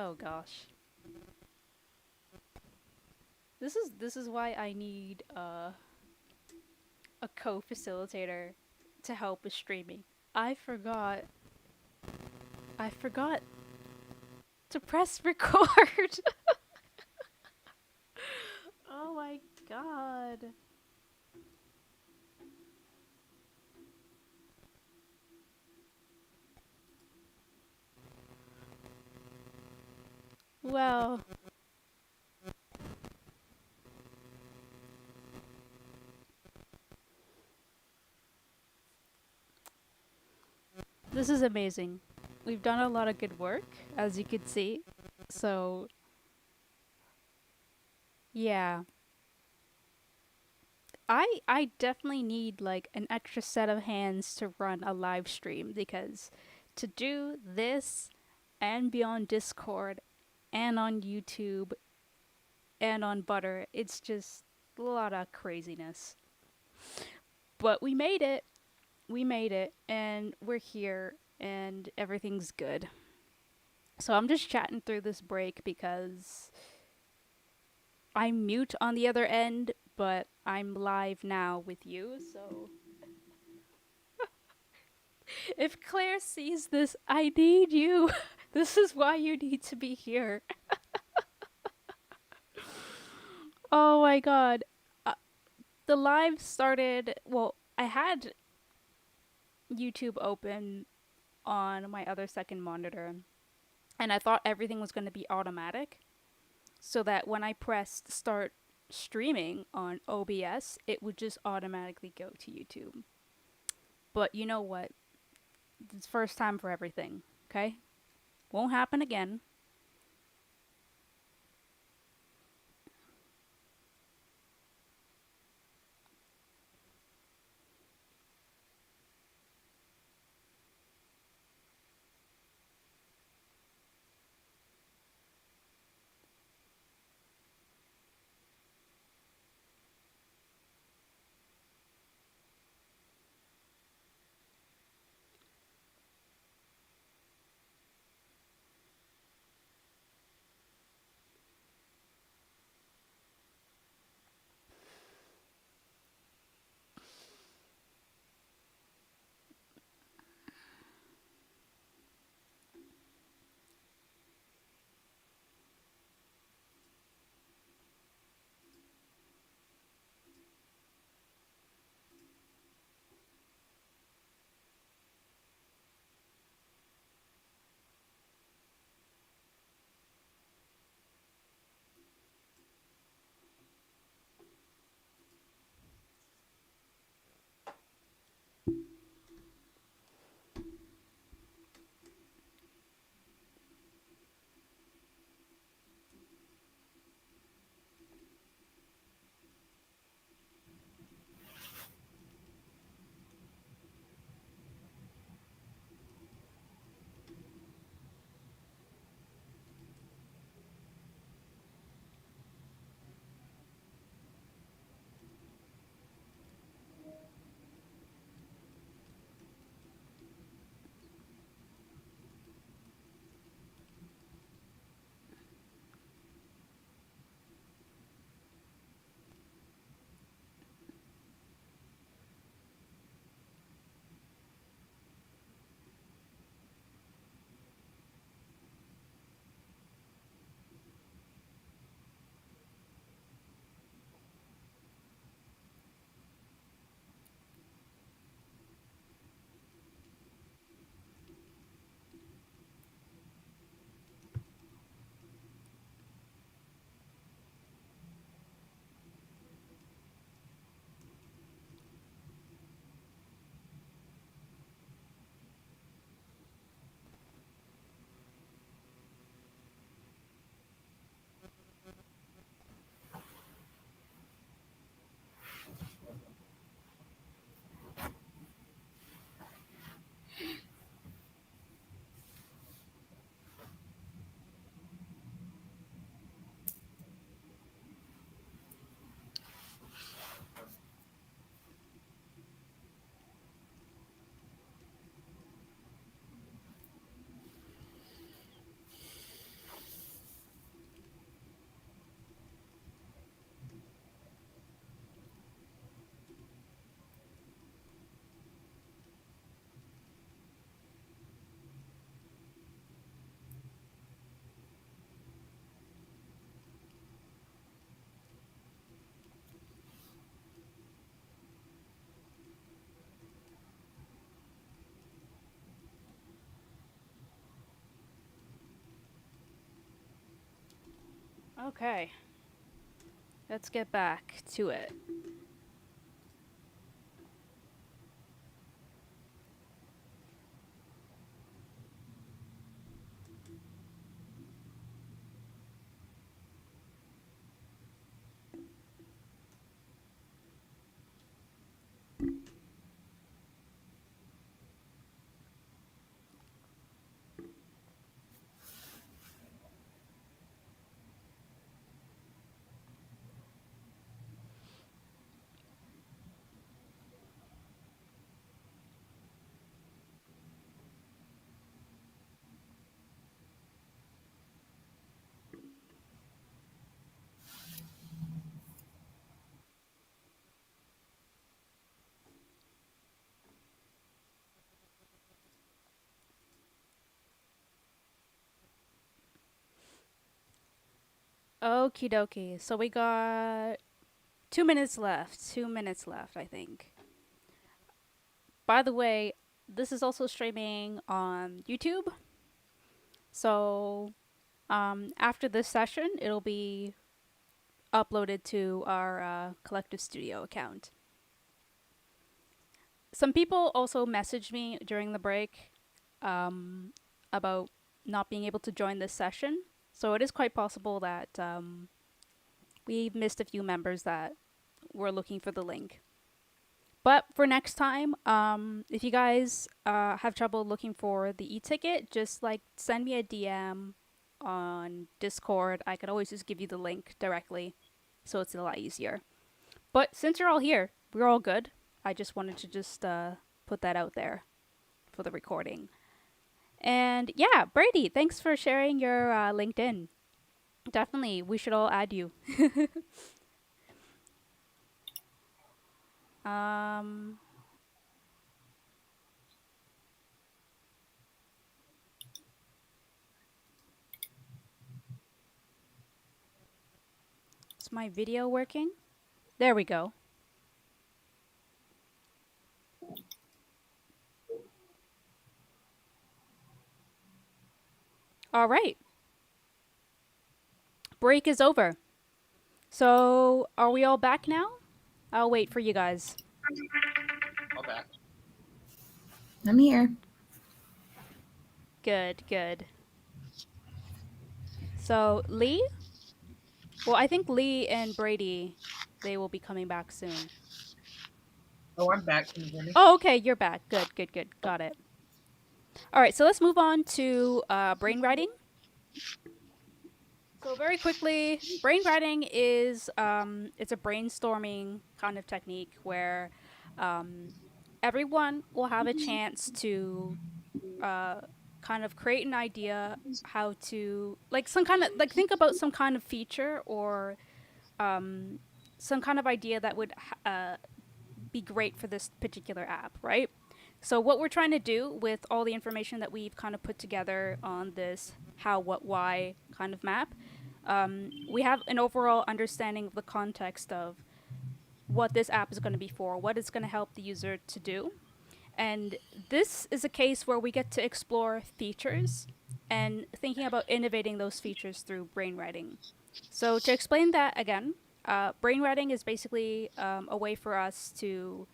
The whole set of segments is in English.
Oh gosh. This is why I need a co-facilitator to help with streaming. I forgot I forgot to press record. Oh my god. Well, this is amazing. We've done a lot of good work, as you could see. So, yeah. I definitely need like an extra set of hands to run a live stream because to do this and be on Discord and on YouTube and on Butter, it's just a lot of craziness. But we made it. We made it and we're here and everything's good. So I'm just chatting through this break because I'm mute on the other end, but I'm live now with you. So if Claire sees this, I need you. This is why you need to be here. Oh my god. Uh, the live started, well, I had YouTube open on my other second monitor, and I thought everything was going to be automatic so that when I pressed start streaming on OBS, it would just automatically go to YouTube. But you know what? It's first time for everything, okay? Won't happen again. Okay, let's get back to it. Okie dokie. So we got 2 minutes left. 2 minutes left, I think. By the way, this is also streaming on YouTube. So after this session, it'll be uploaded to our Collective Studio account. Some people also messaged me during the break about not being able to join this session. So it is quite possible that we've missed a few members that were looking for the link. But for next time, if you guys have trouble looking for the e-ticket, just like send me a DM on Discord. I could always just give you the link directly, so it's a lot easier. But since you're all here, we're all good. I just wanted to just put that out there for the recording. And yeah, Brady, thanks for sharing your LinkedIn. Definitely, we should all add you. Is my video working? There we go. All right. Break is over. So, are we all back now? I'll wait for you guys. I'm back. I'm here. Good, good. So, Lee? Well, I think Lee and Brady, they will be coming back soon. Oh, I'm back. Can you hear me? Oh, okay, you're back. Good, good, good. Got it. All right, so let's move on to brainwriting. So very quickly, brainwriting is it's a brainstorming kind of technique where everyone will have a chance to kind of create an idea how to like some kind of like think about some kind of feature or some kind of idea that would be great for this particular app, right? So what we're trying to do with all the information that we've kind of put together on this how, what, why kind of map, we have an overall understanding of the context of what this app is going to be for, what it's going to help the user to do. And this is a case where we get to explore features and thinking about innovating those features through brainwriting. So to explain that again, brainwriting is basically a way for us to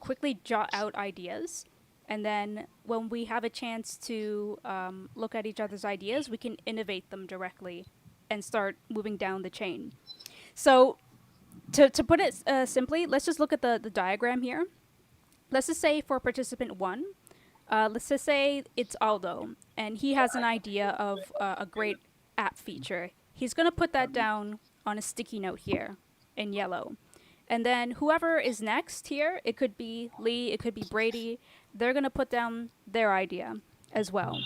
quickly jot out ideas. And then when we have a chance to look at each other's ideas, we can innovate them directly and start moving down the chain. So to put it simply, let's just look at the diagram here. Let's just say for participant 1, let's just say it's Aldo, and he has an idea of a great app feature. He's going to put that down on a sticky note here in yellow. And then whoever is next here, it could be Lee, it could be Brady, they're going to put down their idea as well.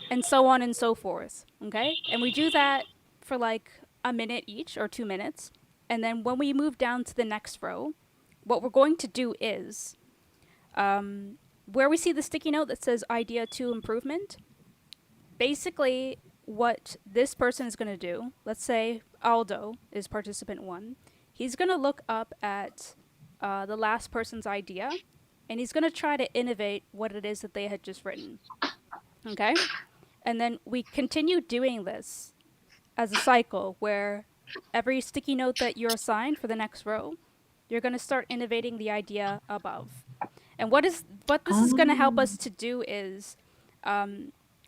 And so on and so forth, okay? And we do that for like a minute each or 2 minutes. And then when we move down to the next row, what we're going to do is where we see the sticky note that says idea to improvement, basically what this person is going to do, let's say Aldo is participant 1, he's going to look up at the last person's idea, and he's going to try to innovate what it is that they had just written. Okay? And then we continue doing this as a cycle where every sticky note that you're assigned for the next row, you're going to start innovating the idea above. And what this is going to help us to do is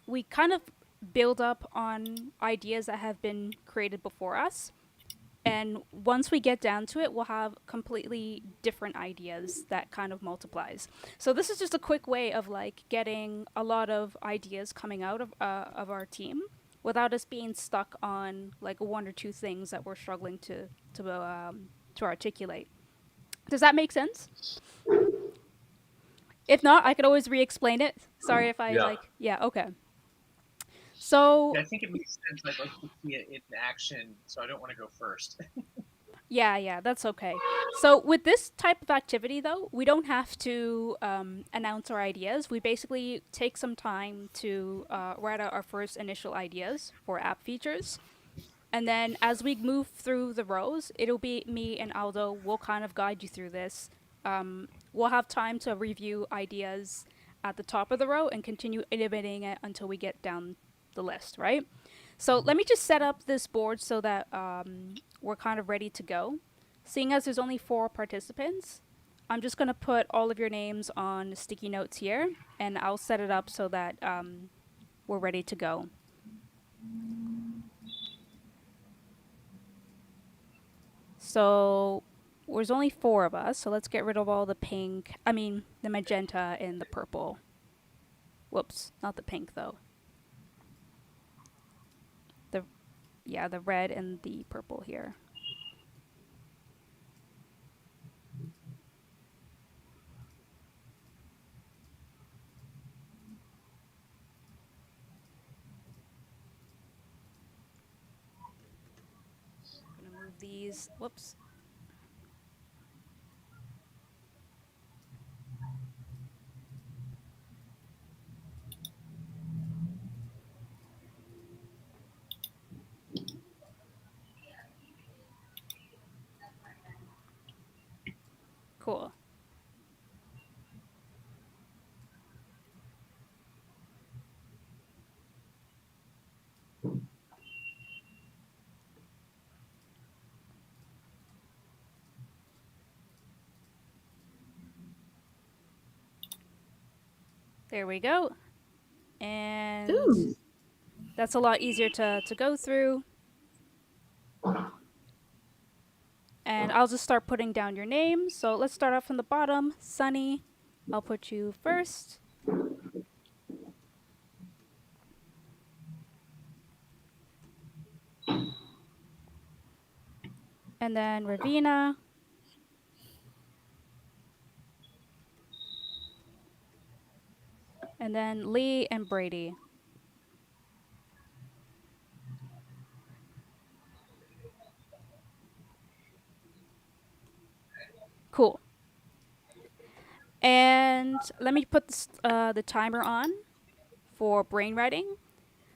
we kind of build up on ideas that have been created before us. And once we get down to it, we'll have completely different ideas that kind of multiplies. So this is just a quick way of like getting a lot of ideas coming out of our team without us being stuck on like one or two things that we're struggling to articulate. Does that make sense? If not, I could always re-explain it. Sorry if I okay. So Yeah, I think it makes sense. I'd like to see it in action, so I don't want to go first. yeah, that's okay. So with this type of activity, though, we don't have to announce our ideas. We basically take some time to write out our first initial ideas for app features. And then as we move through the rows, it'll be me and Aldo. We'll kind of guide you through this. We'll have time to review ideas at the top of the row and continue innovating it until we get down the list, right? So let me just set up this board so that we're kind of ready to go. Seeing as there's only 4 participants, I'm just going to put all of your names on sticky notes here, and I'll set it up so that we're ready to go. So there's only 4 of us, so let's get rid of all the the magenta and the purple. Whoops, not the pink though. The red and the purple here. I'm gonna move these. Whoops. Cool. There we go. And Ooh. that's a lot easier to go through. And I'll just start putting down your names. So let's start off from the bottom. Sunny, I'll put you first. And then Ravina. And then Lee and Brady. Cool. And let me put the timer on for brainwriting.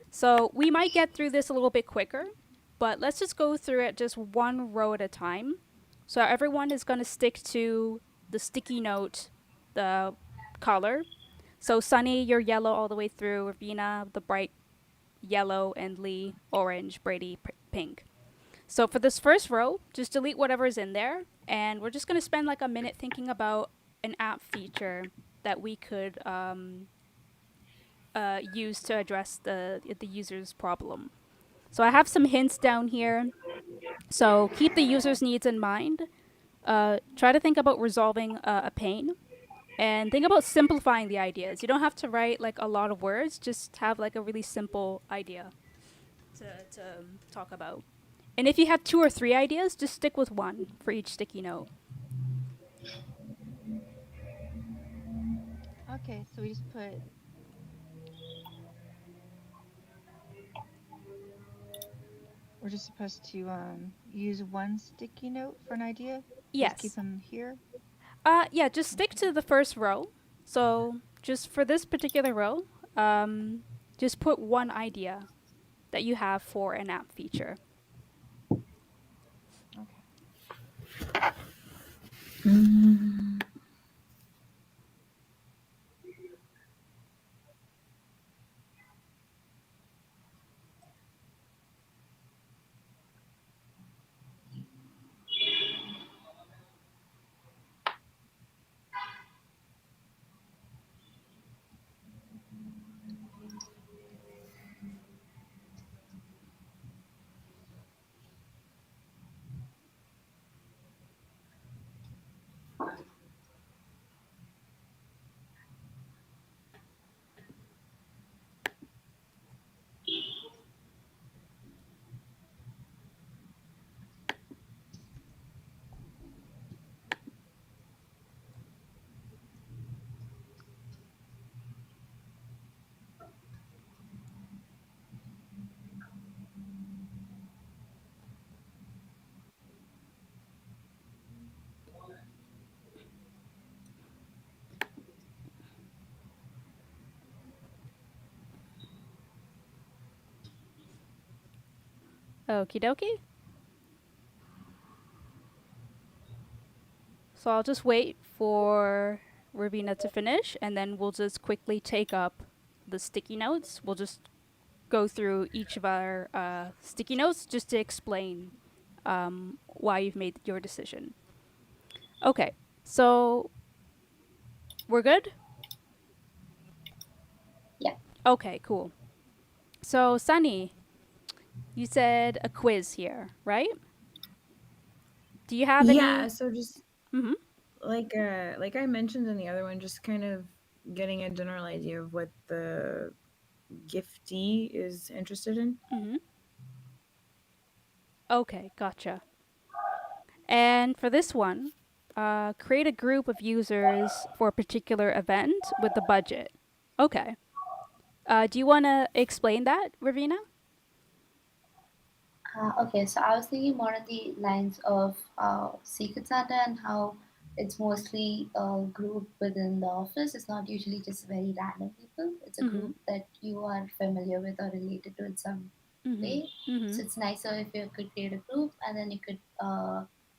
So we might get through this a little bit quicker, but let's just go through it just one row at a time. So everyone is going to stick to the sticky note, the color. So Sunny, you're yellow all the way through. Ravina, the bright yellow, and Lee, orange. Brady, pink. So for this first row, just delete whatever's in there, and we're just going to spend like a minute thinking about an app feature that we could use to address the user's problem. So I have some hints down here. So keep the user's needs in mind. Try to think about resolving a pain, and think about simplifying the ideas. You don't have to write like a lot of words. Just have like a really simple idea to talk about. And if you have 2 or 3 ideas, just stick with one for each sticky note. Okay, so we just put. We're just supposed to use one sticky note for an idea? Yes. Just keep them here? Yeah, just stick to the first row. So just for this particular row, just put one idea that you have for an app feature. Okay. Okie dokie. So I'll just wait for Ravina to finish, and then we'll just quickly take up the sticky notes. We'll just go through each of our sticky notes just to explain why you've made your decision. Okay, so we're good? Yeah. Okay, cool. So, Sunny, you said a quiz here, right? Do you have Yeah, any? so just Mm-hmm. like I mentioned in the other one, just kind of getting a general idea of what the giftee is interested in. Mm-hmm. Okay, gotcha. And for this one, create a group of users for a particular event with the budget. Okay. Do you want to explain that, Ravina? Okay, so I was thinking more on the lines of Secret Santa and how it's mostly a group within the office. It's not usually just very random people. It's a Mm-hmm. group that you are familiar with or related to in some Mm-hmm. way. Mm-hmm. So it's nicer if you could create a group and then you could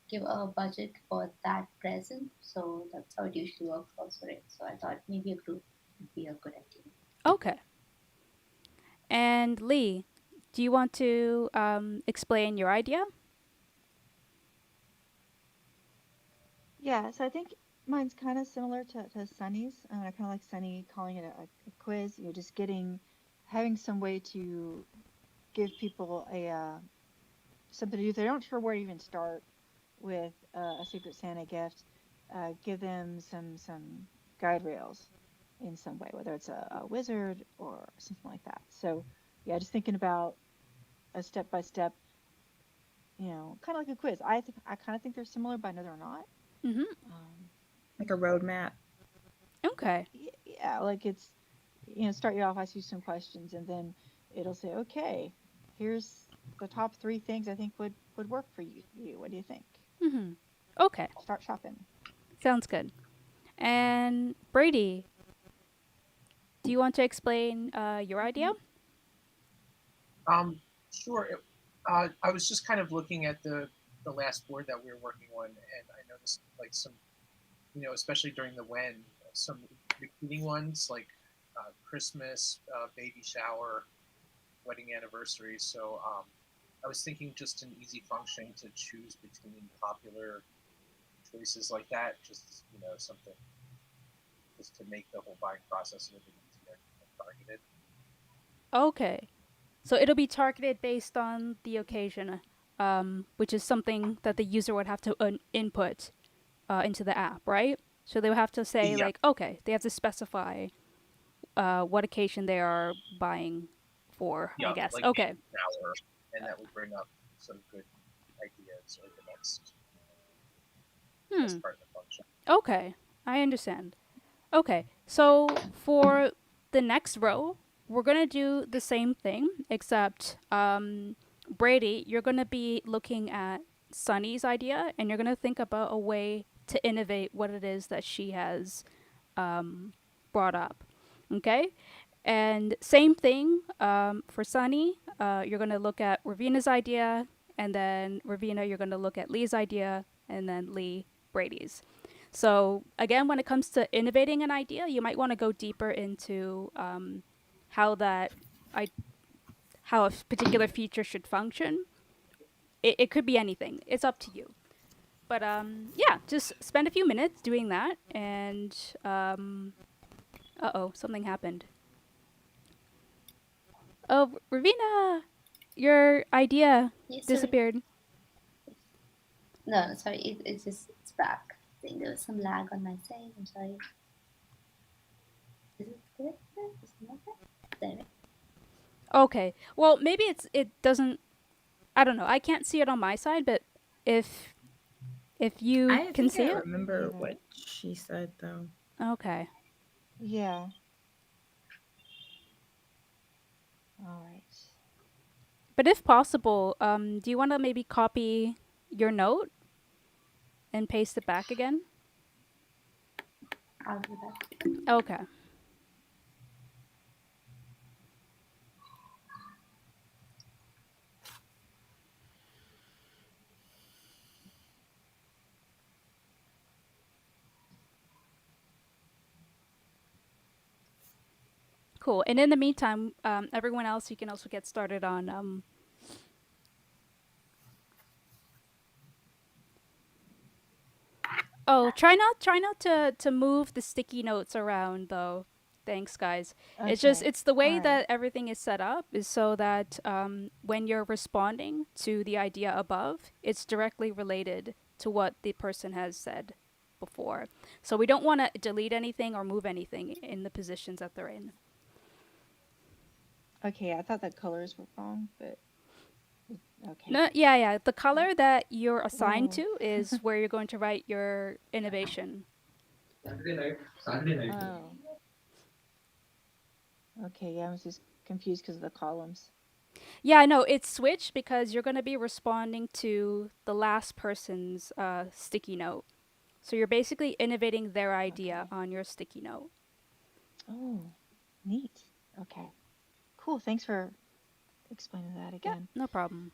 give a budget for that present. So that's how it usually works also, right? So I thought maybe a group would be a good idea. Okay. And Lee, do you want to explain your idea? Yeah, so I think mine's kind of similar to Sunny's. I kind of like Sunny calling it a quiz. You're just having some way to give people something to do. If they're not sure where to even start with a Secret Santa gift, give them some guide rails in some way, whether it's a wizard or something like that. So yeah, just thinking about a step by step, kind of like a quiz. I kind of think they're similar, but I know they're not. Mm-hmm. Like a roadmap. Okay. Yeah, like it's, start you off, ask you some questions, and then it'll say, okay, here's the top 3 things I think would work for you. What do you think? Mm-hmm. Okay. Start shopping. Sounds good. And Brady, do you want to explain your idea? Sure. I was just kind of looking at the last board that we were working on, and I noticed like some, especially during the when, some repeating ones like Christmas, baby shower, wedding anniversary. So I was thinking just an easy function to choose between popular choices like that. Just something just to make the whole buying process a little bit easier and targeted. Okay. So it'll be targeted based on the occasion, which is something that the user would have to input into the app, right? So they would have to say, Yeah, like, okay, they have to specify what occasion they are buying for, I yeah, guess. like Okay. an hour, and that would bring up some good ideas or the next Hmm. part of the function. Okay. I understand. Okay. So for the next row, we're going to do the same thing, except Brady, you're going to be looking at Sunny's idea and you're going to think about a way to innovate what it is that she has brought up. Okay? And same thing for Sunny. You're going to look at Ravina's idea, and then Ravina, you're going to look at Lee's idea, and then Lee, Brady's. So again, when it comes to innovating an idea, you might want to go deeper into how that I how a particular feature should function. It could be anything. It's up to you. But yeah, just spend a few minutes doing that, and something happened. Oh, Ravina, your idea Yes, sorry. disappeared. No, sorry, it's back. I think there was some lag on my side. I'm sorry. Is it correct? Is it not correct? There. Okay. Well, maybe it doesn't. I don't know. I can't see it on my side, but if you I can think see I it, remember Yeah. what she said though. okay. Yeah. All right. But if possible, do you want to maybe copy your note and paste it back again? I'll do that. Okay. cool. And in the meantime, everyone else, you can also get started on oh, try not to move the sticky notes around though. Thanks, guys. Okay. It's the All way right. that everything is set up is so that when you're responding to the idea above, it's directly related to what the person has said before. So we don't want to delete anything or move anything in the positions that they're in. Okay, I thought the colors were wrong, but okay. No, yeah, yeah. The color that you're assigned Oh. to is where you're going to write your innovation. Oh. Okay, yeah, I was just confused because of the columns. Yeah, no, it's switched because you're going to be responding to the last person's sticky note. So you're basically innovating their idea Okay. on your sticky note. Oh, neat. Okay. Cool. Thanks for explaining that Yep, again. no problem.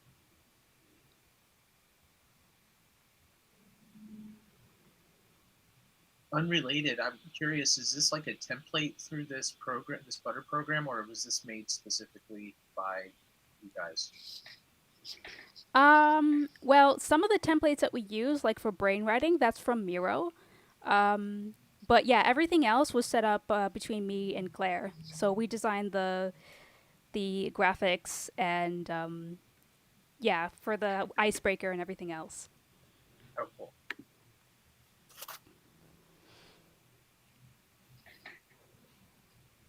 Unrelated, I'm curious, is this like a template through this program, this Butter program, or was this made specifically by you guys? Well, some of the templates that we use, like for brainwriting, that's from Miro. Um, but yeah, everything else was set up between me and Claire. So we designed the graphics and yeah, for the icebreaker and everything else. Oh, cool.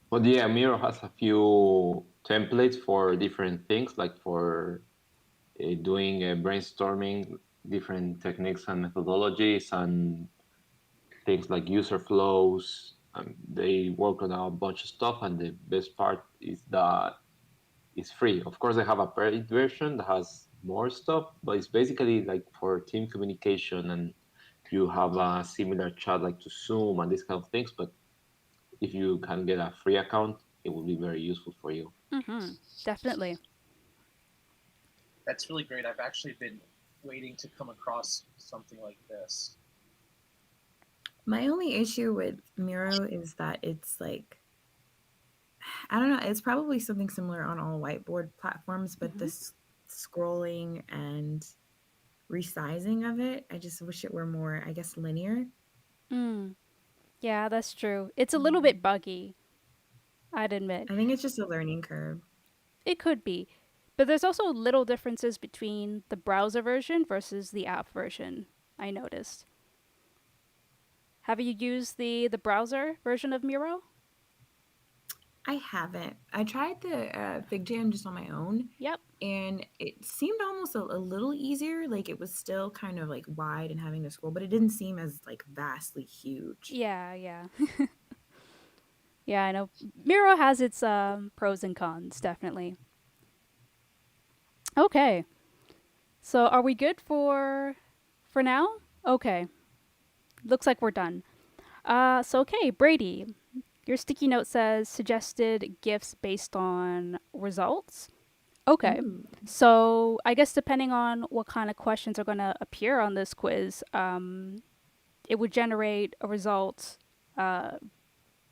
But yeah, Miro has a few templates for different things, like for doing brainstorming, different techniques and methodologies, and things like user flows. They work on a bunch of stuff, and the best part is that it's free. Of course, they have a paid version that has more stuff, but it's basically like for team communication, and you have a similar chat like to Zoom and these kind of things. But if you can get a free account, it will be very useful for you. Mm-hmm. Definitely. That's really great. I've actually been waiting to come across something like this. My only issue with Miro is that it's like, I don't know, it's probably something similar on all whiteboard platforms, but Mm-hmm. this scrolling and resizing of it, I just wish it were more, I guess, linear. Mm. Yeah, that's true. It's a little bit Mm. buggy, I'd admit. I think it's just a learning curve. It could be. But there's also little differences between the browser version versus the app version, I noticed. Have you used the browser version of Miro? I haven't. I tried the FigJam just on my own, Yep. and it seemed almost a little easier. Like it was still kind of like wide and having to scroll, but it didn't seem as like vastly huge. Yeah, yeah. Yeah, I know. Miro has its pros and cons, definitely. Okay. So are we good for now? Okay. Looks like we're done. So okay, Brady, your sticky note says suggested gifts based on results. Okay. Ooh. So I guess depending on what kind of questions are going to appear on this quiz, it would generate a result uh,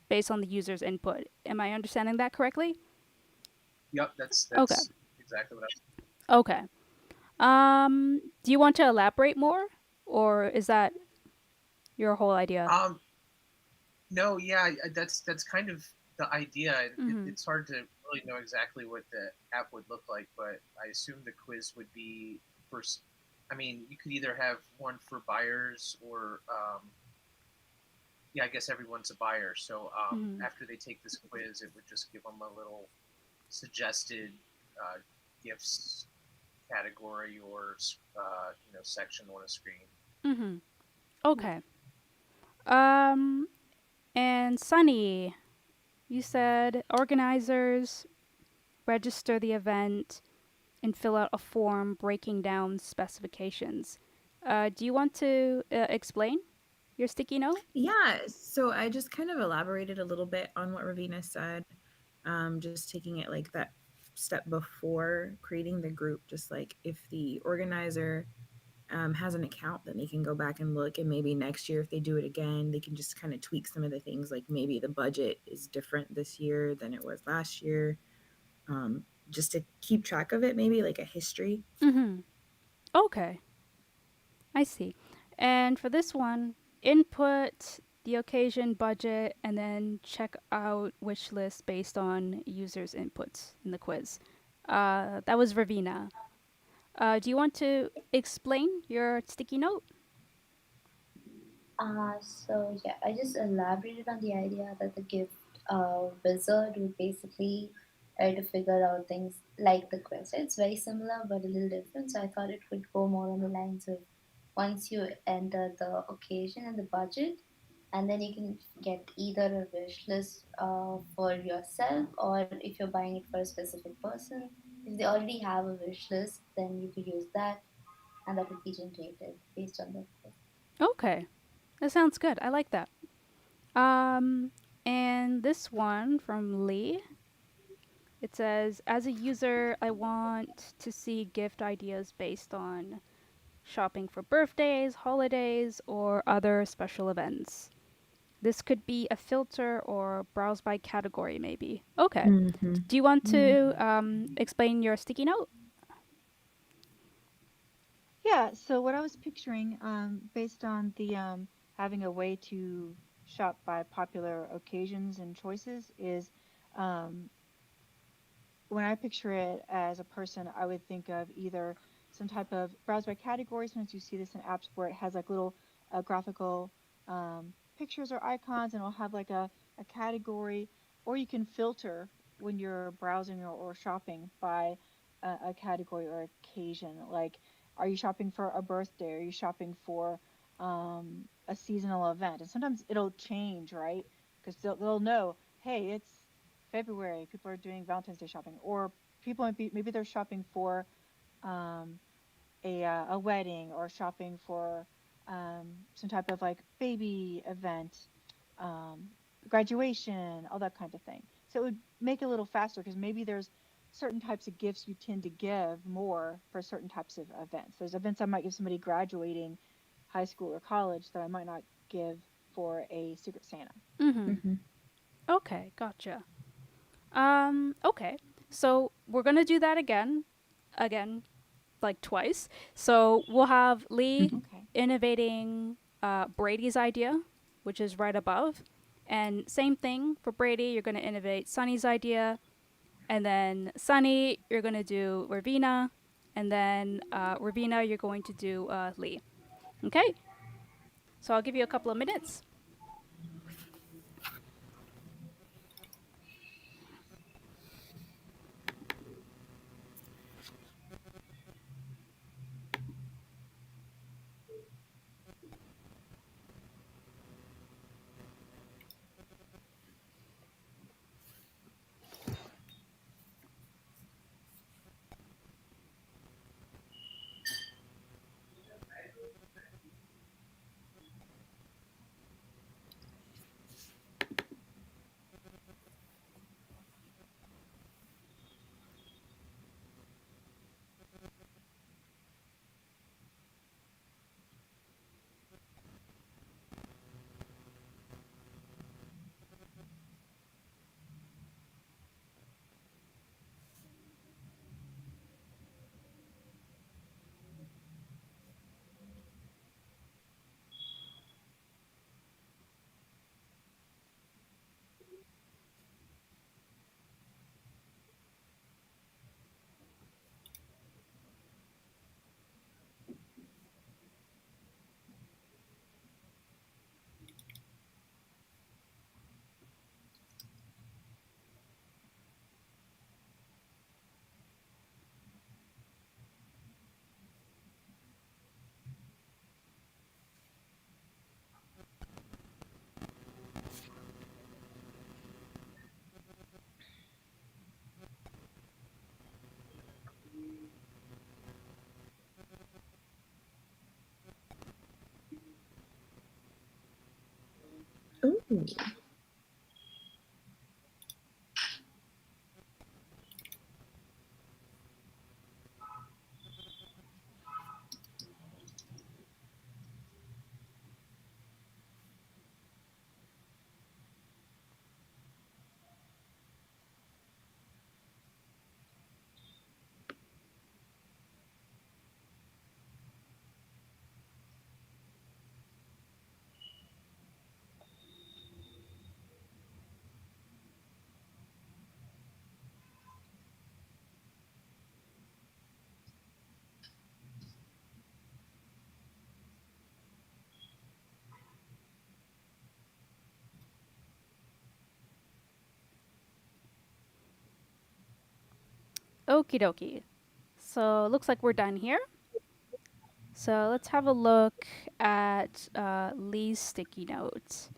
based on the user's input. Am I understanding that correctly? Yep, that's Okay. exactly what Okay. Do you want to elaborate more, or is that your whole idea? No, yeah, that's kind of the idea. Mm-hmm. It's hard to really know exactly what the app would look like, but I assume the quiz would be for. I mean, you could either have one for buyers or, yeah, I guess everyone's a buyer. So Mm-hmm. after they take this quiz, it would just give them a little suggested gifts category or section on a screen. Mm-hmm. Okay. Um, and Sunny, you said organizers register the event and fill out a form breaking down specifications. Do you want to explain your sticky note? Yeah, so I just kind of elaborated a little bit on what Ravina said, just taking it like that step before creating the group, just like if the organizer has an account, then they can go back and look, and maybe next year if they do it again, they can just kind of tweak some of the things, like maybe the budget is different this year than it was last year, just to keep track of it, maybe like a history. Mm-hmm. Okay, I see. And for this one, input the occasion, budget, and then check out wish list based on users' inputs in the quiz. That was Ravina. Do you want to explain your sticky note? So yeah, I just elaborated on the idea that the gift wizard would basically try to figure out things like the quest. It's very similar but a little different. So I thought it would go more on the lines of once you enter the occasion and the budget, and then you can get either a wish list for yourself, or if you're buying it for a specific person, if they already have a wish list, then you could use that, and that would be generated based on the quest. Okay, that sounds good. I like that. Um, and this one from Lee. It says, as a user, I want to see gift ideas based on shopping for birthdays, holidays, or other special events. This could be a filter or browse by category, maybe. Okay. Mm-hmm. Do you want to explain your sticky note? Yeah, so what I was picturing, based on the having a way to shop by popular occasions and choices, is um, when I picture it as a person, I would think of either some type of browse by category. Sometimes you see this in apps where it has like little graphical pictures or icons, and it'll have like a category, or you can filter when you're browsing or shopping by a category or occasion. Like, are you shopping for a birthday? Are you shopping for a seasonal event? And sometimes it'll change, right? Because they'll know, hey, it's February, people are doing Valentine's Day shopping, or people might be, maybe they're shopping for um, a wedding, or shopping for some type of like baby event, um, graduation, all that kind of thing. So it would make it a little faster, because maybe there's certain types of gifts you tend to give more for certain types of events. There's events I might give somebody graduating high school or college that I might not give for a Secret Santa. Mm-hmm. Mm-hmm. Okay, gotcha. Okay. So we're gonna do that again, like twice. So we'll have Lee Okay. innovating Brady's idea, which is right above. And same thing for Brady, you're gonna innovate Sunny's idea. And then Sunny, you're gonna do Ravina. And then Ravina, you're going to do Lee. Okay? So I'll give you a couple of minutes. Ooh. Okie dokie. So looks like we're done here. So let's have a look at Lee's sticky notes.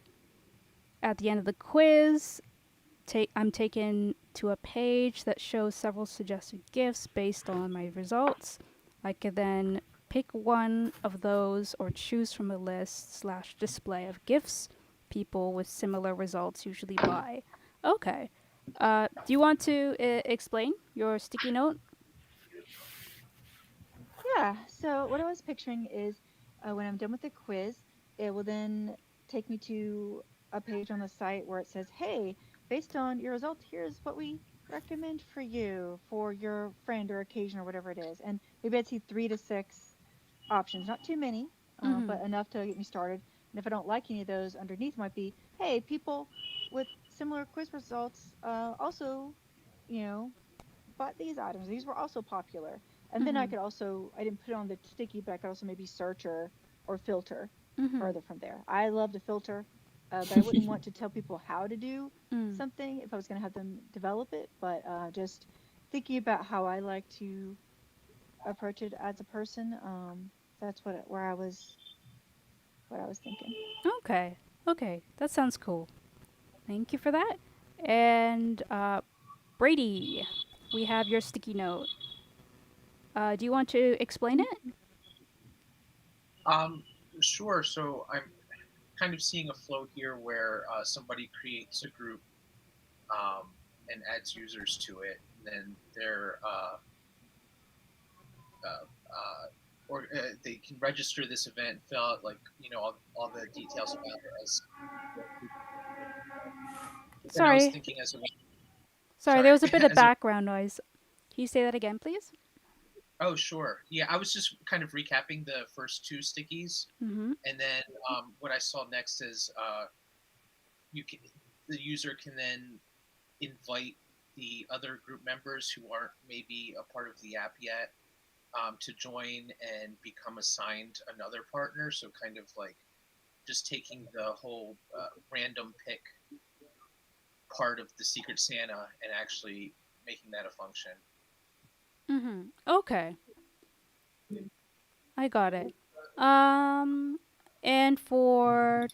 At the end of the quiz, I'm taken to a page that shows several suggested gifts based on my results. I could then pick one of those or choose from a list slash display of gifts people with similar results usually buy. Okay. Do you want to explain your sticky note? Yeah, so what I was picturing is when I'm done with the quiz, it will then take me to a page on the site where it says, hey, based on your results, here's what we recommend for you, for your friend or occasion or whatever it is. And maybe I'd see 3 to 6 options, not too many, Mm-hmm. but enough to get me started. And if I don't like any of those, underneath might be, hey, people with similar quiz results also, you know, bought these items. These were also popular. And then I Mm-hmm. could also, I didn't put it on the sticky, but I could also maybe search or filter Mm-hmm. further from there. I love to filter, but I wouldn't want to tell people how to do Mm. something if I was going to have them develop it. But just thinking about how I like to approach it as a person, that's where what I was thinking. Okay. Okay. That sounds cool. Thank you for that. And Brady, we have your sticky note. Do you want to explain it? Um, sure. So I'm kind of seeing a flow here where somebody creates a group and adds users to it, and then they're or they can register this event, fill out like all the details about it as. But then I was Sorry. thinking as a Sorry, there sorry was a bit of as a background noise. Can you say that again, please? oh sure yeah I was just kind of recapping the first two stickies, Mm-hmm. and then what I saw next is you can the user can then invite the other group members who aren't maybe a part of the app yet to join and become assigned another partner. So kind of like just taking the whole random pick part of the Secret Santa and actually making that a function. Mm-hmm. Okay, I got it. Um, and for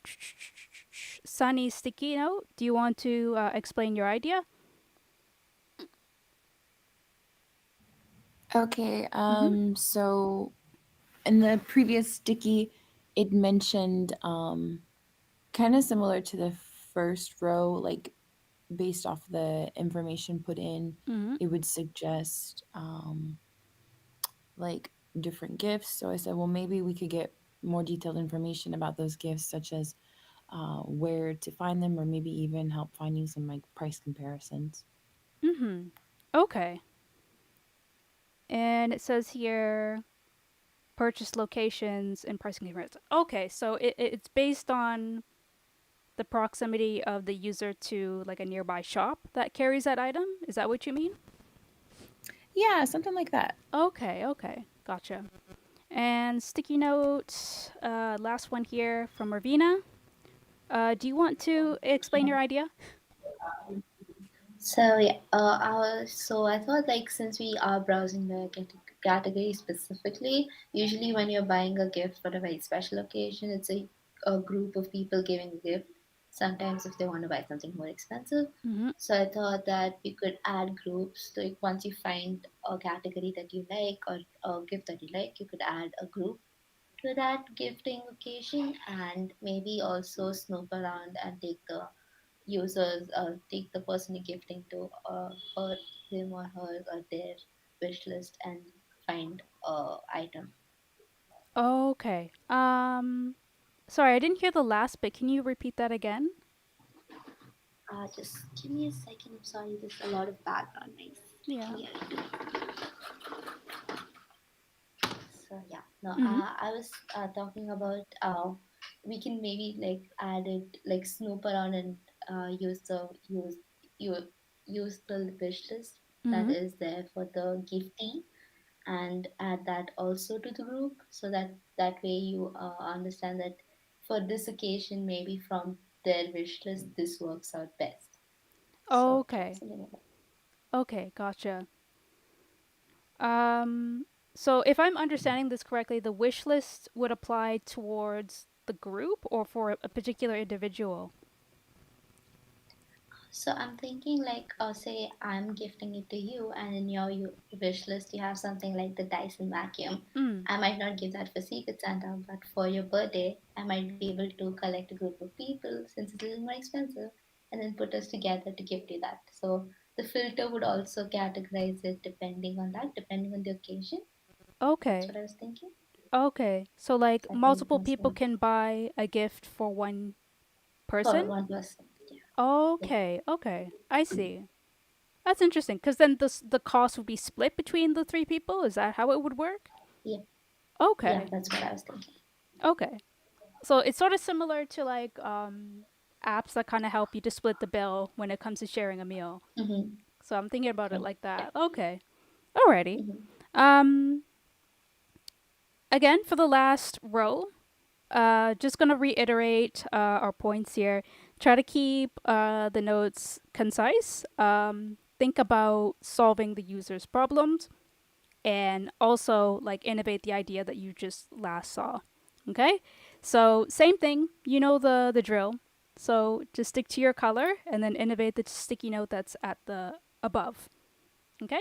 Sunny's sticky note, do you want to explain your idea? Okay, Mm-hmm. so in the previous sticky, it mentioned kind of similar to the first row, like based off the information put in, Mm-hmm. it would suggest like different gifts. So I said, well, maybe we could get more detailed information about those gifts, such as where to find them, or maybe even help finding some like price comparisons. Mm-hmm. Okay. And it says here purchase locations and pricing comparison. Okay, so it's based on the proximity of the user to like a nearby shop that carries that item. Is that what you mean? Yeah, something like that. Okay, okay, gotcha. And sticky note, last one here from Ravina. Do you want to explain your idea? So yeah, so I thought like since we are browsing the category specifically, usually when you're buying a gift for a very special occasion, it's a group of people giving a gift. Sometimes if they want to buy something more expensive, Mm-hmm. so I thought that we could add groups. Like once you find a category that you like or a gift that you like, you could add a group to that gifting occasion, and maybe also snoop around and take the users take the person you're gifting to her him or her or their wish list and find a item. Okay. Sorry, I didn't hear the last bit. Can you repeat that again? Just give me a second. I'm sorry, there's a lot of background noise Yeah. here. So yeah, no, Mm-hmm. I was talking about we can maybe like add it like snoop around and use use the wish list that Mm-hmm. is there for the giftee and add that also to the group so that that way you understand that for this occasion maybe from their wish list this works out best. So yeah, Okay. something like that. Okay, gotcha. Um, so if I'm understanding this correctly, the wish list would apply towards the group or for a particular individual. So I'm thinking like, say I'm gifting it to you, and in your wish list you have something like the Dyson vacuum. Mm. I might not give that for Secret Santa, but for your birthday, I might be able to collect a group of people since it's a little more expensive, and then put us together to gift you that. So the filter would also categorize it depending on that, depending on the occasion. That's Okay. what I was thinking. Okay. So like That will make multiple more people sense can buy a gift for one for person? one person. Yeah, yeah, Okay. Okay. I see. That's interesting because then the cost would be split between the three people. Is that how it would work? yeah, yeah. Okay. That's what I was thinking. Okay. So it's sort of similar to like apps that kind of help you to split the bill when it comes to sharing a meal. Mm-hmm. So I'm thinking about it Yeah, like yeah. that. Okay. Alrighty. Mm-hmm. Um again for the last row, just gonna reiterate our points here. Try to keep the notes concise. Think about solving the user's problems and also like innovate the idea that you just last saw. Okay? So same thing, you know the drill. So just stick to your color and then innovate the sticky note that's at the above. Okay?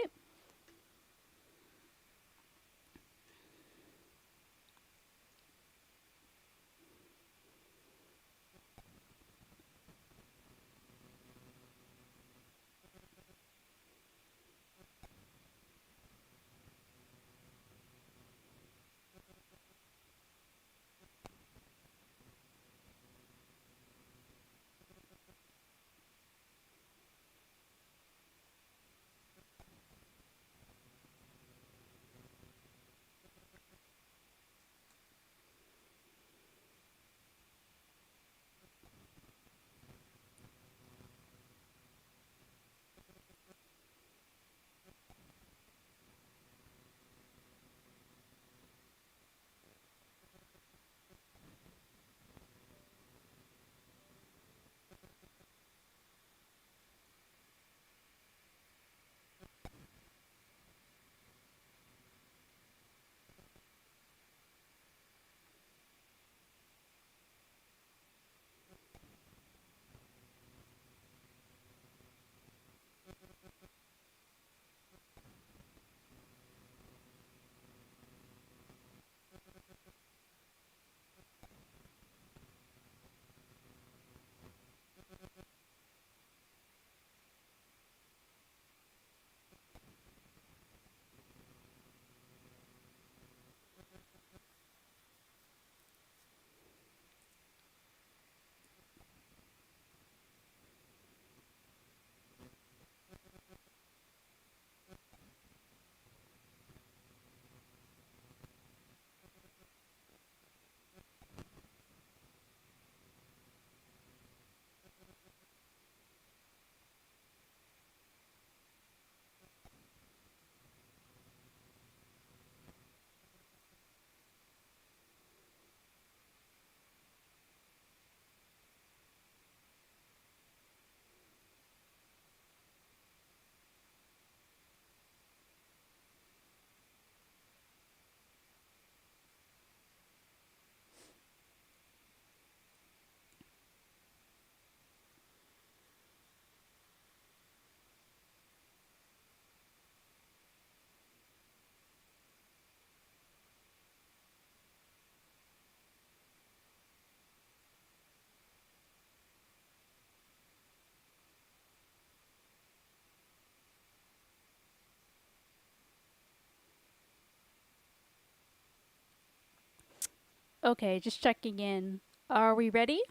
Okay, just checking in. Are we ready?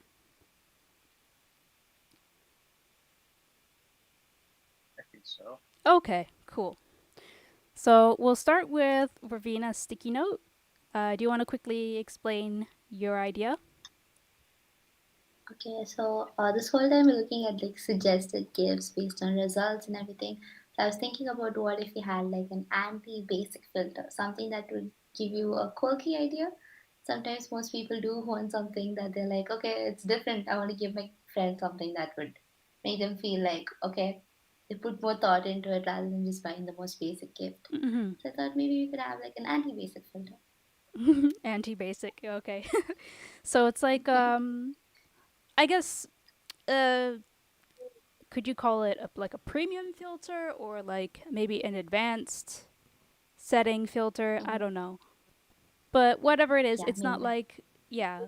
I think so. Okay, cool. So we'll start with Ravina's sticky note. Do you want to quickly explain your idea? Okay, so this whole time we're looking at like suggested gifts based on results and everything. So I was thinking about what if we had like an anti-basic filter, something that would give you a quirky idea. Sometimes most people do want something that they're like, okay, it's different. I want to give my friend something that would make them feel like, okay. they put more thought into it rather than just buying the most basic gift. Mm-hmm. So I thought maybe we could have like an anti-basic filter. Anti-basic. Okay. So it's like I guess uh could you call it like a premium filter or like maybe an advanced setting filter? I Hmm. don't know. But whatever it is, Yeah, it's not maybe. like yeah.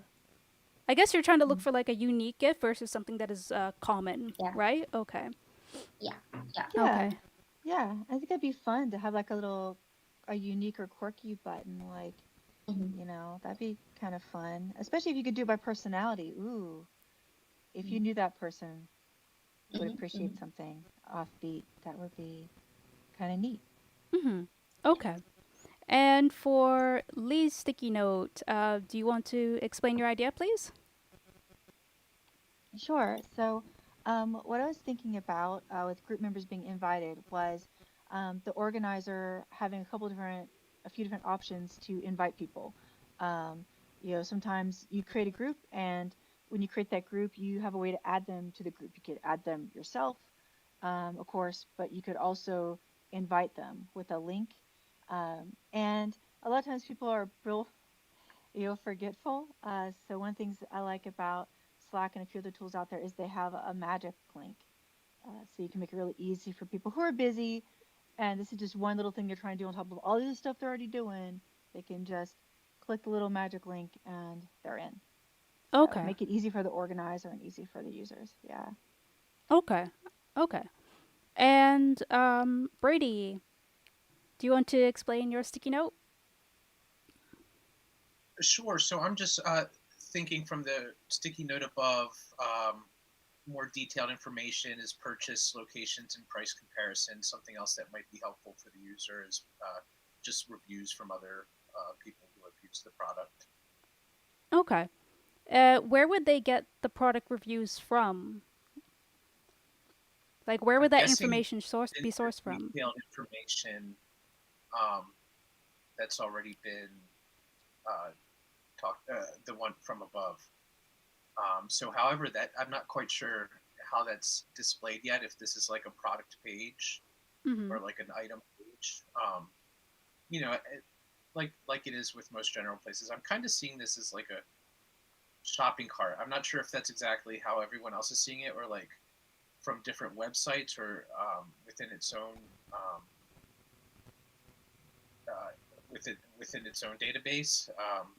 I guess you're trying to look Mm. for like a unique gift versus something that is common, Yeah, right? Okay. yeah, yeah. Yeah, Okay. yeah. I think it'd be fun to have like a unique or quirky button. Like, Hmm. that'd be kind of fun, especially if you could do it by personality. Ooh, if you Hmm. knew that person would Hmm. appreciate Hmm. something offbeat, that would be kind of neat. Mhm. Yeah. Okay. And for Lee's sticky note, do you want to explain your idea, please? Sure. So, what I was thinking about with group members being invited was the organizer having a few different options to invite people. Um, sometimes you create a group, and when you create that group, you have a way to add them to the group. You could add them yourself, of course, but you could also invite them with a link. And a lot of times people are real forgetful. So one of the things I like about Slack and a few other tools out there is they have a magic link. So you can make it really easy for people who are busy. And this is just one little thing they're trying to do on top of all the stuff they're already doing. They can just click the little magic link and they're in. So Okay. make it easy for the organizer and easy for the users. Yeah. Okay. Okay. And Brady, do you want to explain your sticky note? Sure. So I'm just thinking from the sticky note above. More detailed information is purchase locations and price comparison. Something else that might be helpful for the user is just reviews from other people who have used the product. Okay. Where would they get the product reviews from? Like, where I'm would that guessing information be insert sourced from? detailed information um, that's already been uh, talked, the one from above. So, however, that I'm not quite sure how that's displayed yet. If this is like a product page Mm-hmm. or like an item page, you know, like it is with most general places. I'm kind of seeing this as like a shopping cart. I'm not sure if that's exactly how everyone else is seeing it, or like from different websites, or within its own uh, within its own database.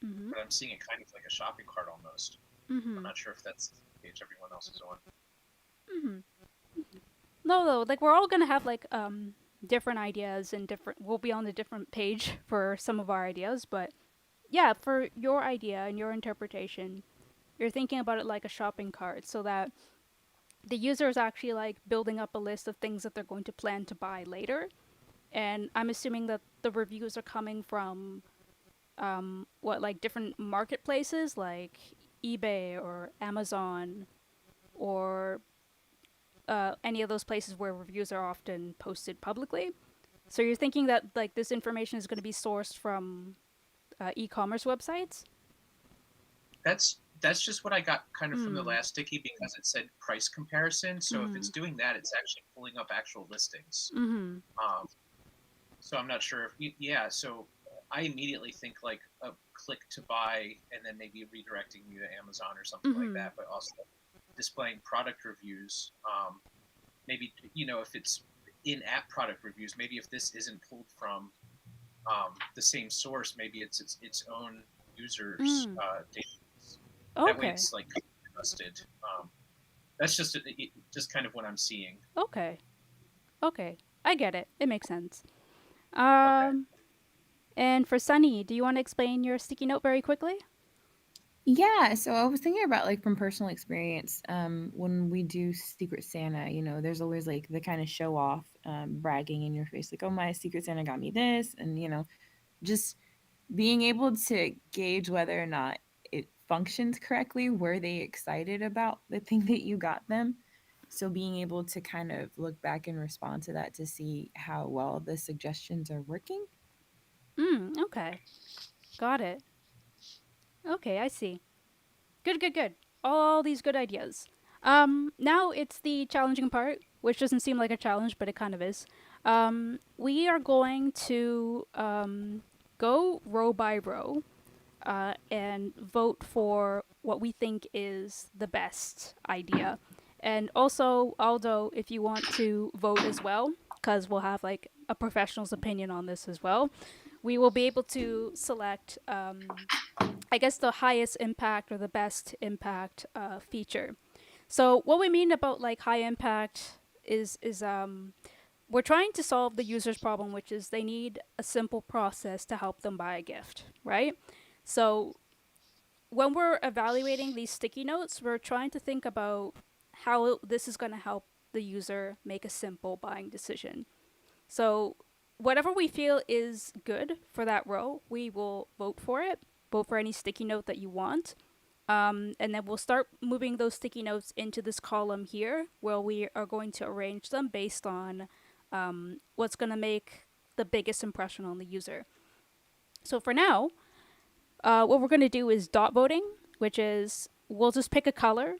Mm-hmm. But I'm seeing it kind of like a shopping cart almost. I'm Mm-hmm. not sure if that's the page everyone else is on. Mm-hmm. No, no, like we're all gonna have like different ideas and different. We'll be on a different page for some of our ideas, but yeah, for your idea and your interpretation, you're thinking about it like a shopping cart, so that the user is actually like building up a list of things that they're going to plan to buy later. And I'm assuming that the reviews are coming from what like different marketplaces like eBay or Amazon or any of those places where reviews are often posted publicly. So you're thinking that like this information is going to be sourced from e-commerce websites? That's just what I got kind of from the Mm. last sticky, because it said price comparison. So if it's Mm. doing that, it's actually pulling up actual listings. Mm. Um, so I'm not sure if yeah. So I immediately think like a click to buy, and then maybe redirecting you to Amazon or something like Mm. that. But also displaying product reviews. Maybe if it's in-app product reviews. Maybe if this isn't pulled from the same source, maybe it's its own users Mm. database. That way, Okay. it's like trusted. That's just kind of what I'm seeing. Okay. Okay. I get it. It makes sense. Okay. Um, and for Sunny, do you want to explain your sticky note very quickly? Yeah, so I was thinking about like from personal experience, when we do Secret Santa, there's always like the kind of show off, bragging in your face, like, oh, my Secret Santa got me this, and just being able to gauge whether or not it functions correctly. Were they excited about the thing that you got them? So being able to kind of look back and respond to that to see how well the suggestions are working. Okay. Got it. Okay, I see. Good, good, good. All these good ideas. Now it's the challenging part. which doesn't seem like a challenge, but it kind of is. We are going to go row by row and vote for what we think is the best idea. And also, Aldo, if you want to vote as well, because we'll have like a professional's opinion on this as well, we will be able to select, I guess, the highest impact or the best impact feature. So what we mean about like high impact is we're trying to solve the user's problem, which is they need a simple process to help them buy a gift, right? So when we're evaluating these sticky notes, we're trying to think about how this is going to help the user make a simple buying decision. So whatever we feel is good for that row, we will vote for it. Vote for any sticky note that you want. And then we'll start moving those sticky notes into this column here, where we are going to arrange them based on what's going to make the biggest impression on the user. So for now, what we're going to do is dot voting, which is we'll just pick a color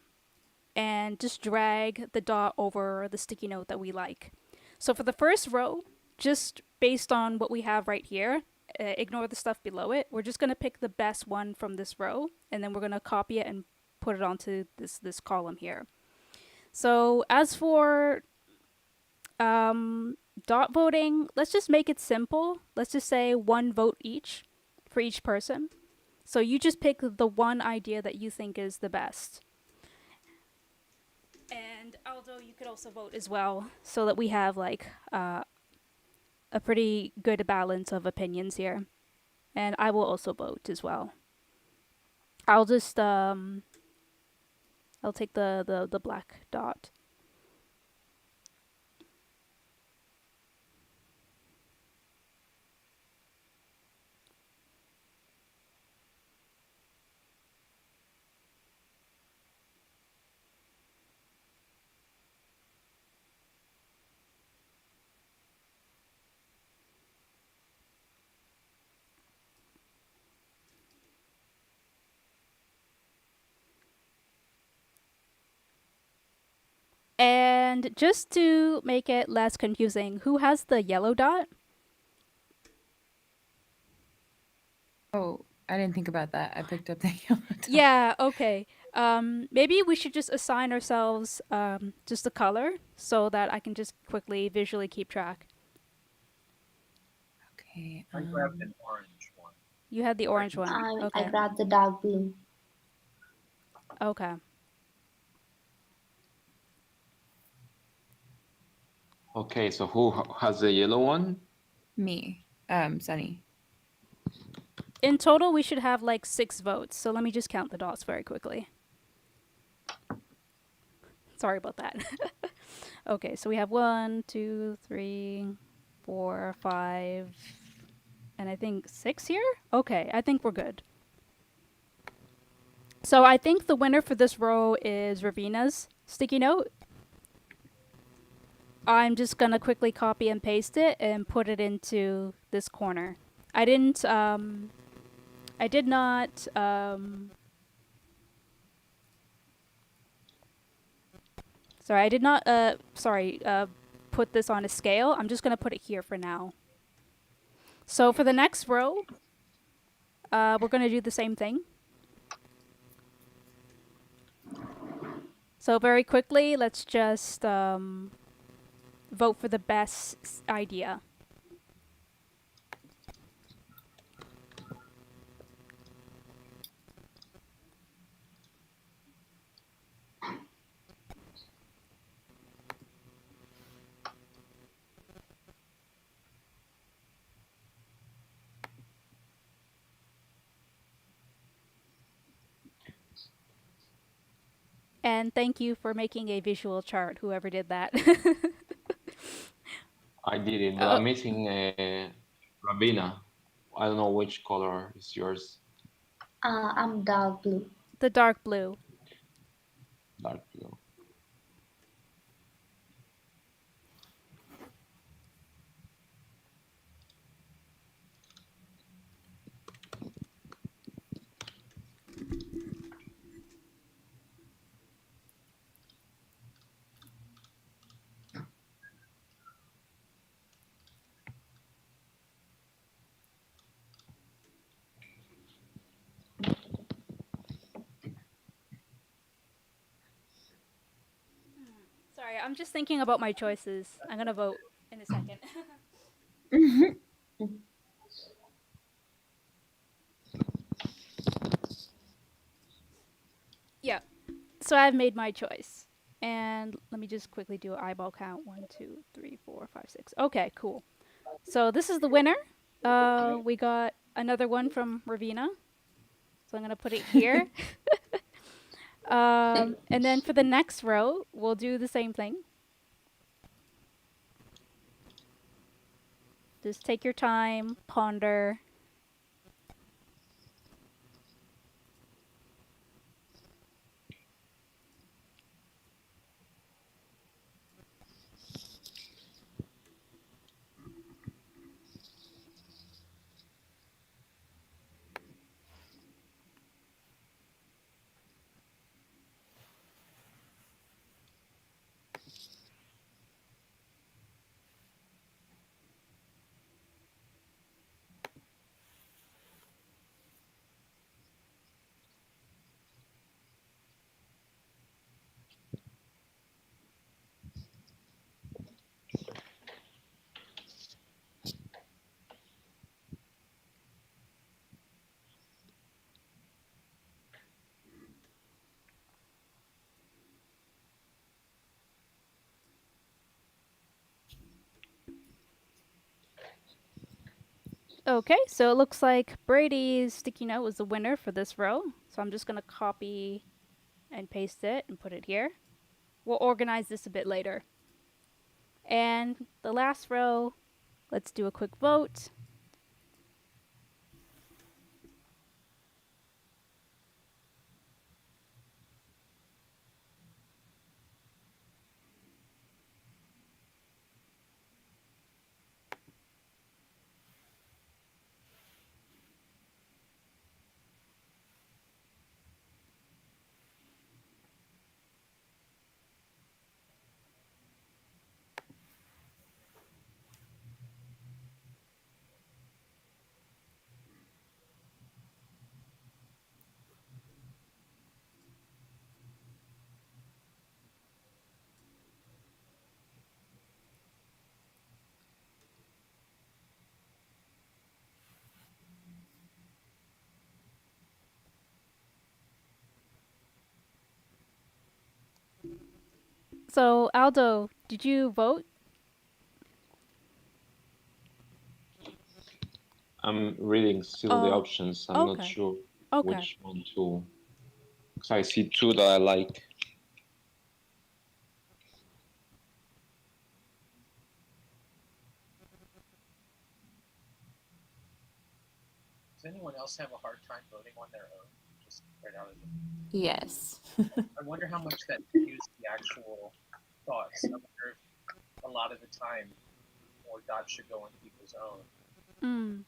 and just drag the dot over the sticky note that we like. So for the first row, just based on what we have right here, ignore the stuff below it. We're just going to pick the best one from this row, and then we're going to copy it and put it onto this column here. So as for dot voting, let's just make it simple. Let's just say 1 vote each for each person. So you just pick the one idea that you think is the best. And Aldo, you could also vote as well, so that we have like a pretty good balance of opinions here. And I will also vote as well. I'll just I'll take the black dot. And just to make it less confusing, who has the yellow dot? Oh, I didn't think about that. I picked up the yellow dot. Yeah, okay. Maybe we should just assign ourselves just a color so that I can just quickly visually keep track. Okay. I grabbed an orange one. You had the orange one. I Okay. grabbed the dark blue. Okay. Okay, so who has the yellow one? Me. Sunny. In total, we should have like 6 votes. So let me just count the dots very quickly. Sorry about that. Okay, so we have 1, 2, 3, 4, 5, and I think 6 here? Okay, I think we're good. So I think the winner for this row is Ravina's sticky note. I'm just going to quickly copy and paste it and put it into this corner. I did not put this on a scale. I'm just going to put it here for now. So for the next row, we're going to do the same thing. So very quickly, let's just vote for the best idea. And thank you for making a visual chart, whoever did that. I did it, but I'm missing Rabina. I don't know which color is yours. I'm dark blue. The dark blue. Dark blue. I'm just thinking about my choices. I'm gonna vote in a second. Yeah. So I've made my choice. And let me just quickly do an eyeball count. 1, 2, 3, 4, 5, 6. Okay, cool. So this is the winner. We got another one from Ravina. So I'm gonna put it here. And then for the next row, we'll do the same thing. Just take your time, ponder. Okay, so it looks like Brady's sticky note was the winner for this row. So I'm just gonna copy and paste it and put it here. We'll organize this a bit later. And the last row, let's do a quick vote. So Aldo, did you vote? I'm reading still the options. I'm not okay. sure Okay. which one to. Because I see two that I like. Does anyone else have a hard time voting on their own? Just right out of the. Yes. I wonder how much that skews the actual thoughts. I wonder if a lot of the time more dots should go on people's own.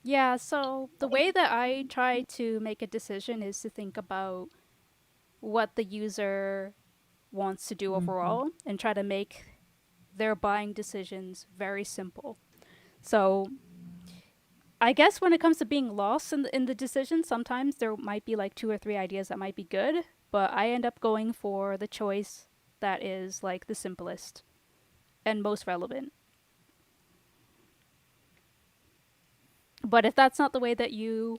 Yeah, so the way that I try to make a decision is to think about what the user wants to do overall and try to make their buying decisions very simple. So I guess when it comes to being lost in the decision, sometimes there might be like 2 or 3 ideas that might be good, but I end up going for the choice that is like the simplest and most relevant. But if that's not the way that you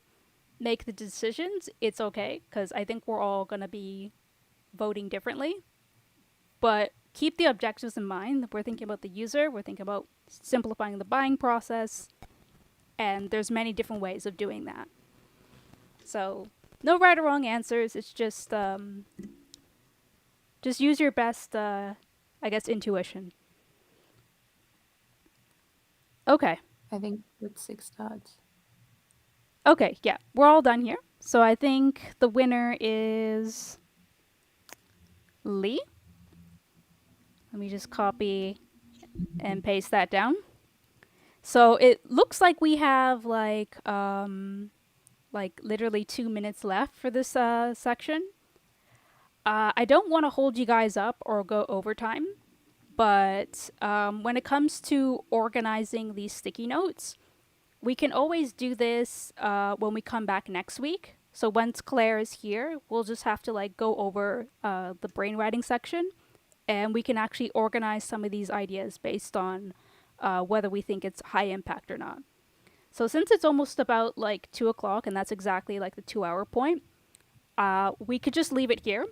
make the decisions, it's okay, because I think we're all going to be voting differently. But keep the objectives in mind. We're thinking about the user, we're thinking about simplifying the buying process, and there's many different ways of doing that. So no right or wrong answers. It's just use your best, I guess, intuition. Okay. I think with 6 dots. Okay, yeah, we're all done here. So I think the winner is Lee. Let me just copy and paste that down. So it looks like we have like literally 2 minutes left for this section. I don't want to hold you guys up or go overtime, but when it comes to organizing these sticky notes, we can always do this when we come back next week. So once Claire is here, we'll just have to like go over the brainwriting section and we can actually organize some of these ideas based on whether we think it's high impact or not. So since it's almost about like 2 o'clock, and that's exactly like the 2 hour point, we could just leave it here,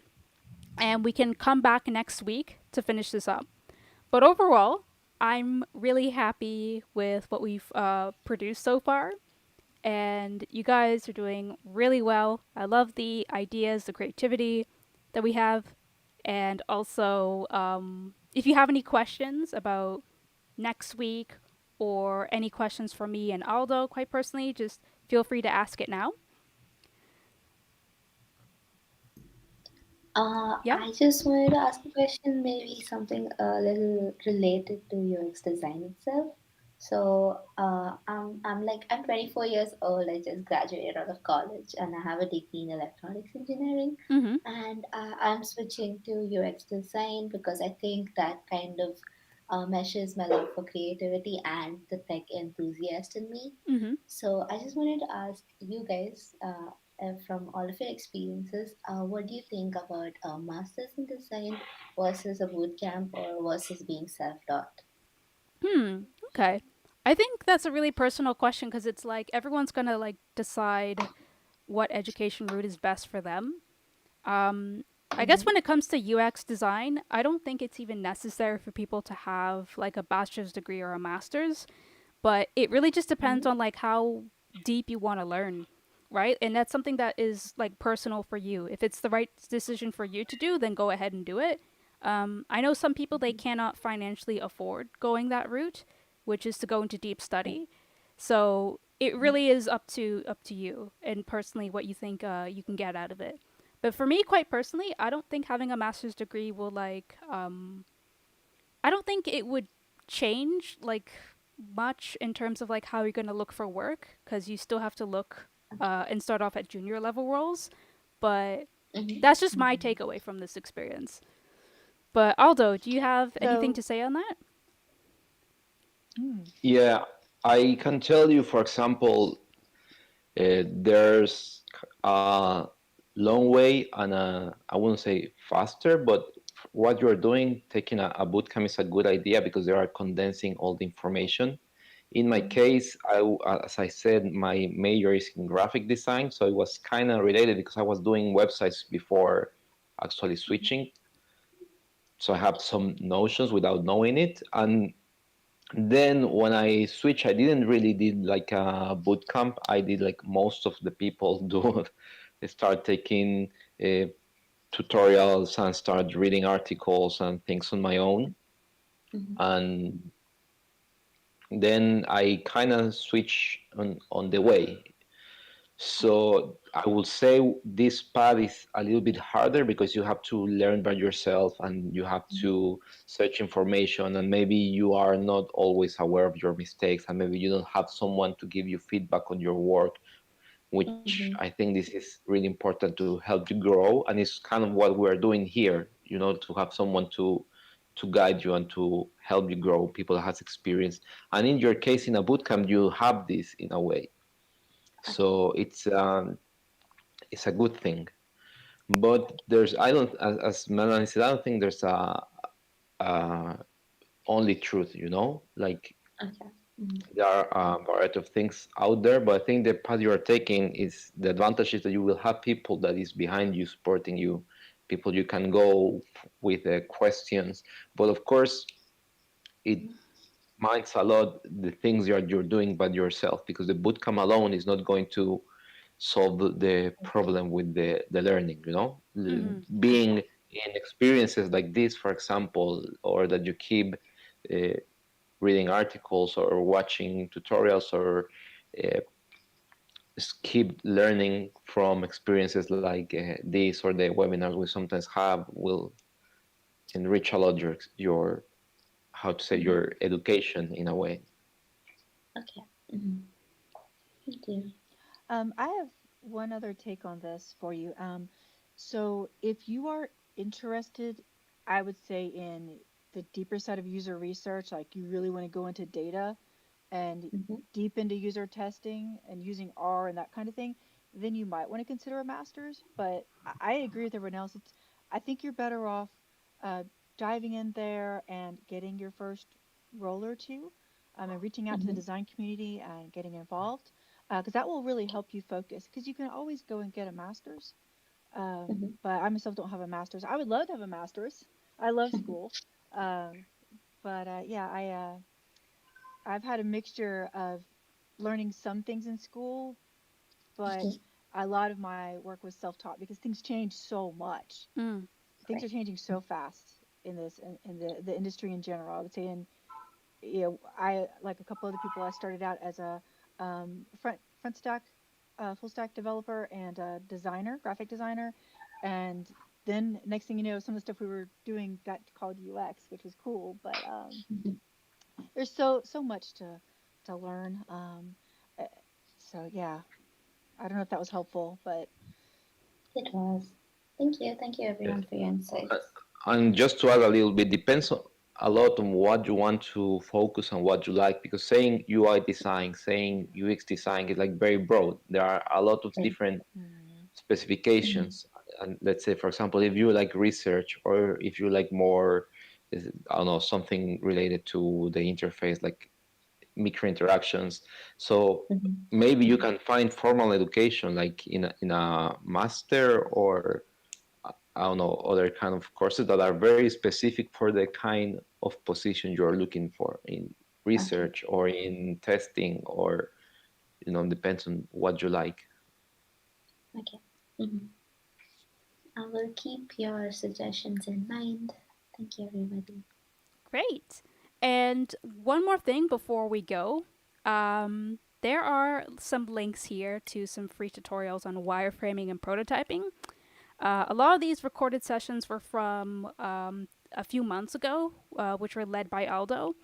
and we can come back next week to finish this up. But overall, I'm really happy with what we've produced so far, and you guys are doing really well. I love the ideas, the creativity that we have, and also if you have any questions about next week or any questions for me and Aldo, quite personally, just feel free to ask it now. Yeah. I just wanted to ask a question, maybe something a little related to UX design itself. So, I'm 24 years old. I just graduated out of college, and I have a degree in electronics engineering. Mm-hmm. And I'm switching to UX design because I think that kind of meshes my love for creativity and the tech enthusiast in me. Mm-hmm. So I just wanted to ask you guys, from all of your experiences, what do you think about a master's in design versus a boot camp or versus being self-taught? Hmm. Okay. I think that's a really personal question because it's like everyone's gonna like decide what education route is best for them. Um, I guess Mm-hmm. when it comes to UX design, I don't think it's even necessary for people to have like a bachelor's degree or a master's, but it really just depends Mm-hmm. on like how deep you want to learn, right? And that's something that is like personal for you. If it's the right decision for you to do, then go ahead and do it. I know some people they cannot financially afford going that route, which is to go into deep study. So it really is up to you and personally what you think you can get out of it. But for me, quite personally, I don't think having a master's degree will like I don't think it would change like much in terms of like how you're going to look for work because you still have to look and start off at junior level roles. But Mm-hmm. that's just my takeaway from this experience. But Aldo, do you have anything So, to say on that? mm, Yeah, I can tell you, for example, there's a long way and I wouldn't say faster, but what you're doing, taking a bootcamp is a good idea because they are condensing all the information. In my case, as I said, my major is in graphic design, so it was kind of related because I was doing websites before actually switching. So I have some notions without knowing it, and then when I switched, I didn't really did like a boot camp. I did like most of the people do. They start taking uh, tutorials and start reading articles and things on my own. Mm-hmm. And then I kind of switch on the way. So I would say this path is a little bit harder because you have to learn by yourself and you have to search information, and maybe you are not always aware of your mistakes, and maybe you don't have someone to give you feedback on your work, which Mm-hmm. I think this is really important to help you grow, and it's kind of what we're doing here, to have someone to guide you and to help you grow, people that has experience. And in your case, in a bootcamp, you have this in a way, Okay. so it's a good thing. But there's I don't as Melanie said, I don't think there's a only truth. Like Okay. Mm-hmm. there are a variety of things out there, but I think the path you are taking is the advantage is that you will have people that is behind you, supporting you, people you can go with questions. But of course, it minds a lot the things you're doing by yourself, because the bootcamp alone is not going to solve the problem with the learning. Mm-hmm. Being in experiences like this, for example, or that you keep uh, reading articles or watching tutorials, or uh, just keep learning from experiences like this, or the webinars we sometimes have, will enrich a lot your how to say, Mm-hmm. your education in a way. Okay. Mm-hmm. Thank you. I have one other take on this for you. So if you are interested, I would say in the deeper side of user research, like you really want to go into data and Mm-hmm. deep into user testing and using R and that kind of thing, then you might want to consider a master's. But I agree with everyone else. I think you're better off uh, diving in there and getting your first role or two, and reaching out to the Mm-hmm. design community and getting involved, because that will really help you focus. Because you can always go and get a master's, Mm-hmm. but I myself don't have a master's. I would love to have a master's. I love school, um, but yeah, I've had a mixture of learning some things in school, but a lot of my work was self-taught because things change so much. Mm. Things Right. are changing so fast in the industry in general. I would say I like a couple other people. I started out as a front stack, full stack developer and a designer, graphic designer, and then next thing you know, some of the stuff we were doing got called UX, which was cool. But Mm-hmm. there's so much to learn. Uh, so yeah, I don't know if that was helpful, but It was. Thank you Yeah. everyone for your insights. And just to add a little bit, depends a lot on what you want to focus on, what you like, because saying UI design, saying UX design is like very broad. There are a lot of Right. different mm, Mm-hmm. specifications. And let's say, for example, if you like research, or if you like more, I don't know, something related to the interface, like micro interactions. So Mm-hmm. maybe you can find formal education like in a master, or I don't know, other kind of courses that are very specific for the kind of position you're looking for in Okay. research or in testing, or depends on what you like. Okay. Mm-hmm. I will keep your suggestions in mind. Thank you, everybody. Great. And one more thing before we go. There are some links here to some free tutorials on wireframing and prototyping. A lot of these recorded sessions were from a few months ago, which were led by Aldo.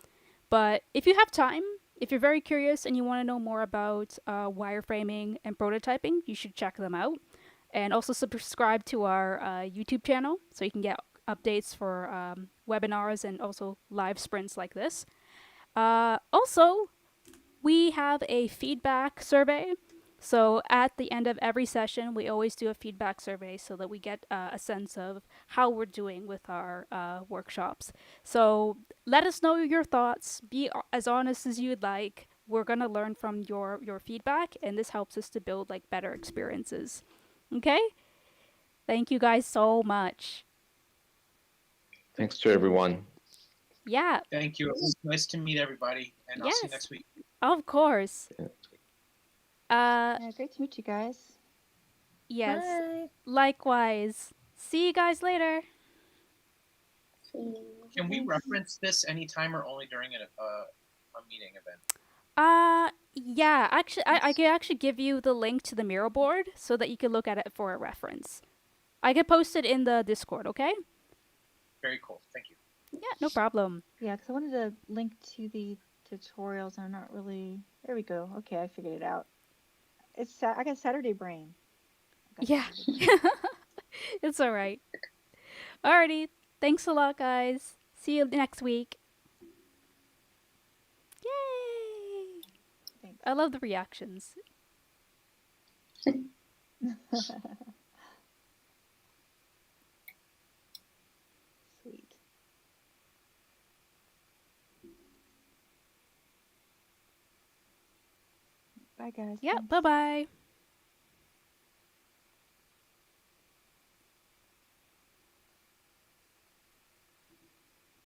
But if you have time, if you're very curious and you want to know more about wireframing and prototyping, you should check them out. And also subscribe to our YouTube channel so you can get updates for webinars and also live sprints like this. Also, we have a feedback survey. So at the end of every session, we always do a feedback survey so that we get a sense of how we're doing with our workshops. So let us know your thoughts. Be as honest as you'd like. We're gonna learn from your feedback, and this helps us to build like better experiences. Okay? Thank you guys so much. Thanks to everyone. Yeah. Thank you. It was nice to meet everybody, and I'll see you Yes. next week. Of course. yeah, great to meet you guys. Yes. Bye. Likewise. See you guys later. See you. Can we Bye. reference this anytime or only during a meeting event? Yeah, actually, I can actually give you the link to the Miro board so that you can look at it for a reference. I can post it in the Discord, okay? Very cool. Thank you. Yeah, no problem. Yeah, because I wanted to link to the tutorials. I'm not really. There we go. Okay, I figured it out. I got Saturday brain. I got Yeah. Saturday brain. It's alright. Alrighty. Thanks a lot, guys. See you next week. Yay! Thanks. I love the reactions. Sweet. Bye, guys. Yeah, Thanks. bye bye.